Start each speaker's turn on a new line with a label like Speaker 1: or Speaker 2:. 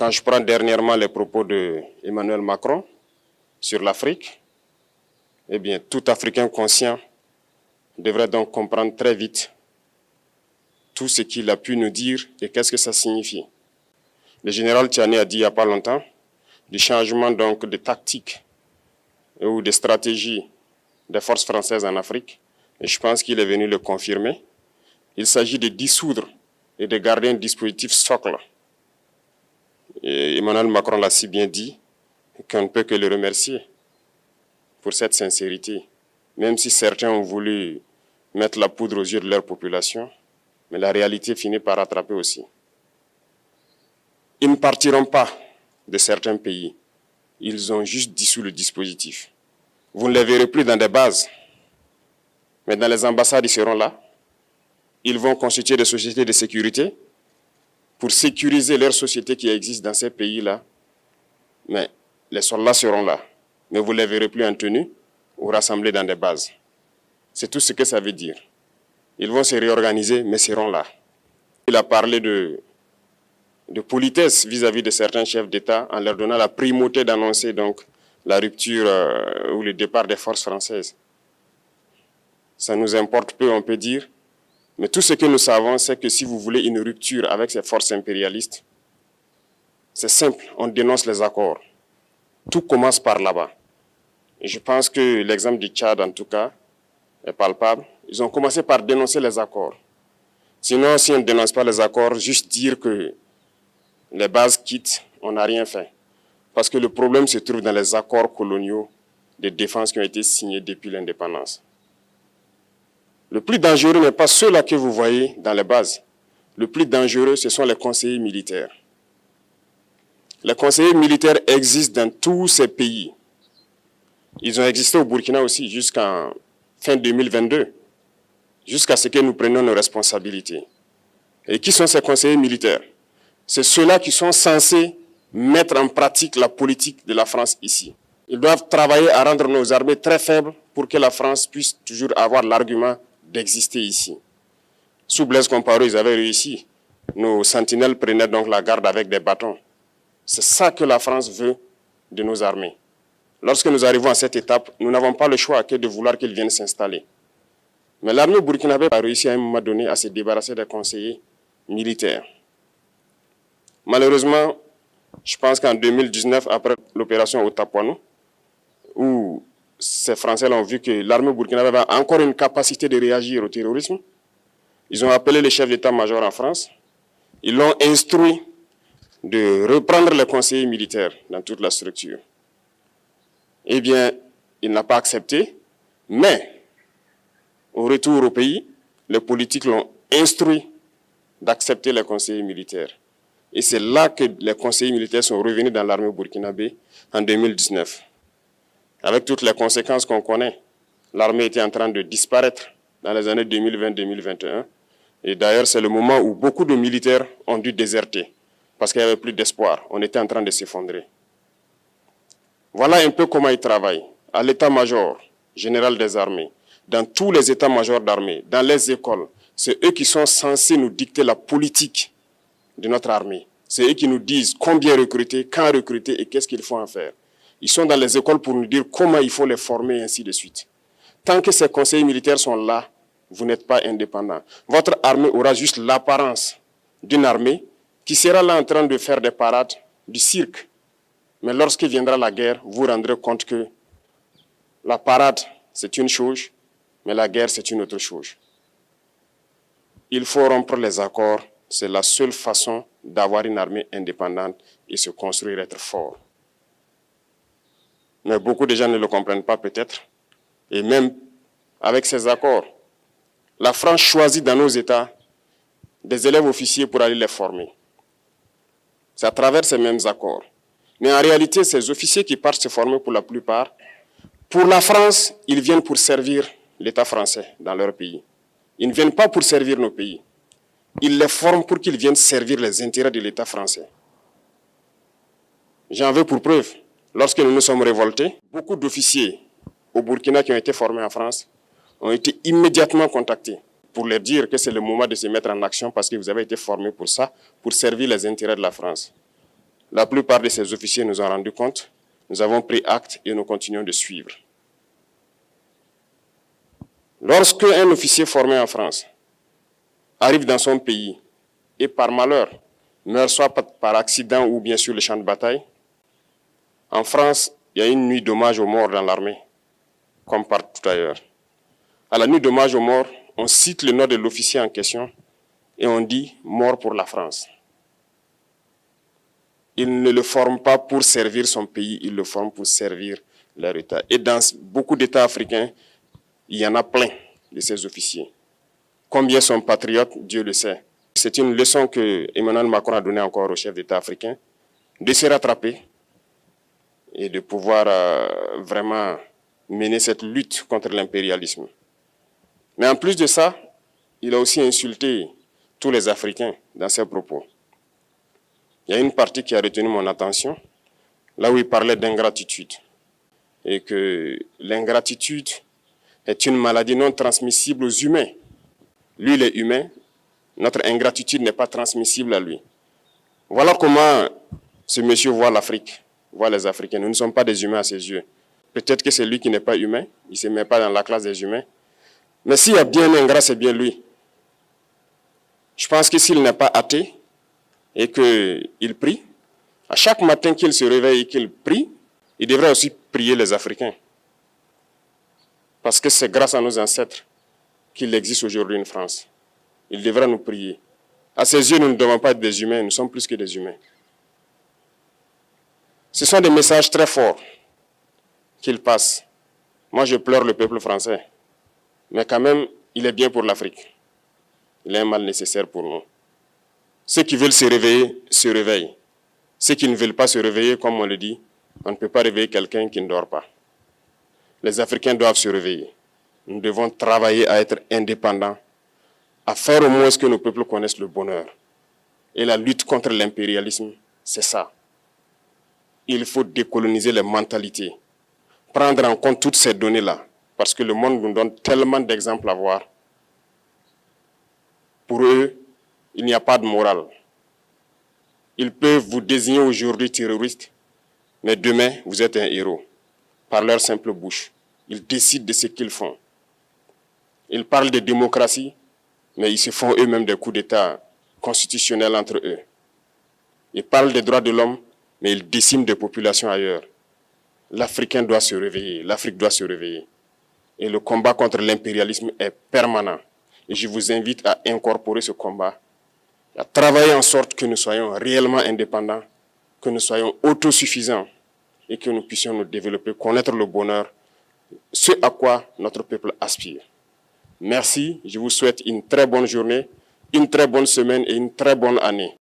Speaker 1: Quand je prends dernièrement les propos d'Emmanuel Macron sur l'Afrique, eh bien, tout Africain conscient devrait donc comprendre très vite tout ce qu'il a pu nous dire et qu'est-ce que ça signifie. Le général Tiani a dit il n'y a pas longtemps du changement donc de tactique ou de stratégie des forces françaises en Afrique. Et je pense qu'il est venu le confirmer. Il s'agit de dissoudre et de garder un dispositif socle. Et Emmanuel Macron l'a si bien dit qu'on ne peut que le remercier pour cette sincérité. Même si certains ont voulu mettre la poudre aux yeux de leur population, mais la réalité finit par rattraper aussi. Ils ne partiront pas de certains pays. Ils ont juste dissous le dispositif. Vous ne les verrez plus dans des bases, mais dans les ambassades, ils seront là. Ils vont constituer des sociétés de sécurité pour sécuriser leurs sociétés qui existent dans ces pays-là. Mais les soldats seront là. Mais vous ne les verrez plus en tenue ou rassemblés dans des bases. C'est tout ce que ça veut dire. Ils vont se réorganiser, mais seront là. Il a parlé de politesse vis-à-vis de certains chefs d'État en leur donnant la primauté d'annoncer donc la rupture ou le départ des forces françaises. Ça nous importe peu, on peut dire. Mais tout ce que nous savons, c'est que si vous voulez une rupture avec ces forces impérialistes, c'est simple, on dénonce les accords. Tout commence par là-bas. Et je pense que l'exemple du Tchad, en tout cas, est palpable. Ils ont commencé par dénoncer les accords. Sinon, si on ne dénonce pas les accords, juste dire que les bases quittent, on n'a rien fait. Parce que le problème se trouve dans les accords coloniaux de défense qui ont été signés depuis l'indépendance. Le plus dangereux n'est pas ceux-là que vous voyez dans les bases. Le plus dangereux, ce sont les conseillers militaires. Les conseillers militaires existent dans tous ces pays. Ils ont existé au Burkina aussi jusqu'en fin 2022, jusqu'à ce que nous prenions nos responsabilités. Et qui sont ces conseillers militaires? C'est ceux-là qui sont censés mettre en pratique la politique de la France ici. Ils doivent travailler à rendre nos armées très faibles pour que la France puisse toujours avoir l'argument d'exister ici. Sous Blaise Compaoré, ils avaient réussi. Nos sentinelles prenaient donc la garde avec des bâtons. C'est ça que la France veut de nos armées. Lorsque nous arrivons à cette étape, nous n'avons pas le choix que de vouloir qu'ils viennent s'installer. Mais l'armée burkinabé a réussi à un moment donné à se débarrasser des conseillers militaires. Malheureusement, je pense qu'en 2019, après l'opération Otapuano, où ces Français ont vu que l'armée burkinabé avait encore une capacité de réagir au terrorisme, ils ont appelé les chefs d'état-major en France, ils l'ont instruit de reprendre les conseillers militaires dans toute la structure. Eh bien, il n'a pas accepté, mais au retour au pays, les politiques l'ont instruit d'accepter les conseillers militaires. Et c'est là que les conseillers militaires sont revenus dans l'armée burkinabé en 2019. Avec toutes les conséquences qu'on connaît, l'armée était en train de disparaître dans les années 2020-2021. Et d'ailleurs, c'est le moment où beaucoup de militaires ont dû déserter parce qu'il n'y avait plus d'espoir. On était en train de s'effondrer. Voilà un peu comment ils travaillent. À l'état-major général des armées, dans tous les états-majors d'armée, dans les écoles, c'est eux qui sont censés nous dicter la politique de notre armée. C'est eux qui nous disent combien recruter, quand recruter et qu'est-ce qu'il faut en faire. Ils sont dans les écoles pour nous dire comment il faut les former et ainsi de suite. Tant que ces conseillers militaires sont là, vous n'êtes pas indépendant. Votre armée aura juste l'apparence d'une armée qui sera là en train de faire des parades, du cirque. Mais lorsque viendra la guerre, vous vous rendrez compte que la parade, c'est une chose, mais la guerre, c'est une autre chose. Il faut rompre les accords. C'est la seule façon d'avoir une armée indépendante et se construire, être fort. Mais beaucoup de gens ne le comprennent pas peut-être. Et même avec ces accords, la France choisit dans nos États des élèves officiers pour aller les former. C'est à travers ces mêmes accords. Mais en réalité, ces officiers qui partent se former pour la plupart, pour la France, ils viennent pour servir l'État français dans leur pays. Ils ne viennent pas pour servir nos pays. Ils les forment pour qu'ils viennent servir les intérêts de l'État français. J'en veux pour preuve. Lorsque nous nous sommes révoltés, beaucoup d'officiers au Burkina qui ont été formés en France ont été immédiatement contactés pour leur dire que c'est le moment de se mettre en action parce que vous avez été formés pour ça, pour servir les intérêts de la France. La plupart de ces officiers nous ont rendu compte. Nous avons pris acte et nous continuons de suivre. Lorsque un officier formé en France arrive dans son pays et par malheur meurt soit par accident ou bien sur le champ de bataille, en France, il y a une nuit d'hommage aux morts dans l'armée, comme partout ailleurs. À la nuit d'hommage aux morts, on cite le nom de l'officier en question et on dit « mort pour la France ». Il ne le forme pas pour servir son pays, il le forme pour servir leur État. Et dans beaucoup d'États africains, il y en a plein de ces officiers. Combien sont patriotes, Dieu le sait. C'est une leçon que Emmanuel Macron a donnée encore aux chefs d'État africains, de se rattraper et de pouvoir vraiment mener cette lutte contre l'impérialisme. Mais en plus de ça, il a aussi insulté tous les Africains dans ses propos. Il y a une partie qui a retenu mon attention, là où il parlait d'ingratitude. Et que l'ingratitude est une maladie non transmissible aux humains. Lui, il est humain, notre ingratitude n'est pas transmissible à lui. Voilà comment ce monsieur voit l'Afrique, voit les Africains. Nous ne sommes pas des humains à ses yeux. Peut-être que c'est lui qui n'est pas humain, il ne se met pas dans la classe des humains. Mais s'il y a bien un ingrat, c'est bien lui. Je pense que s'il n'est pas athée et qu'il prie, à chaque matin qu'il se réveille et qu'il prie, il devrait aussi prier les Africains. Parce que c'est grâce à nos ancêtres qu'il existe aujourd'hui une France. Il devrait nous prier. À ses yeux, nous ne devons pas être des humains, nous sommes plus que des humains. Ce sont des messages très forts qu'il passe. Moi, je pleure le peuple français. Mais quand même, il est bien pour l'Afrique. Il est un mal nécessaire pour nous. Ceux qui veulent se réveiller, se réveillent. Ceux qui ne veulent pas se réveiller, comme on le dit, on ne peut pas réveiller quelqu'un qui ne dort pas. Les Africains doivent se réveiller. Nous devons travailler à être indépendants, à faire au moins que nos peuples connaissent le bonheur. Et la lutte contre l'impérialisme, c'est ça. Il faut décoloniser les mentalités, prendre en compte toutes ces données-là, parce que le monde nous donne tellement d'exemples à voir. Pour eux, il n'y a pas de morale. Ils peuvent vous désigner aujourd'hui terroriste, mais demain, vous êtes un héros, par leur simple bouche. Ils décident de ce qu'ils font. Ils parlent de démocratie, mais ils se font eux-mêmes des coups d'État constitutionnels entre eux. Ils parlent des droits de l'homme, mais ils déciment des populations ailleurs. L'Africain doit se réveiller, l'Afrique doit se réveiller. Et le combat contre l'impérialisme est permanent. Et je vous invite à incorporer ce combat, à travailler en sorte que nous soyons réellement indépendants, que nous soyons autosuffisants et que nous puissions nous développer, connaître le bonheur, ce à quoi notre peuple aspire. Merci, je vous souhaite une très bonne journée, une très bonne semaine et une très bonne année.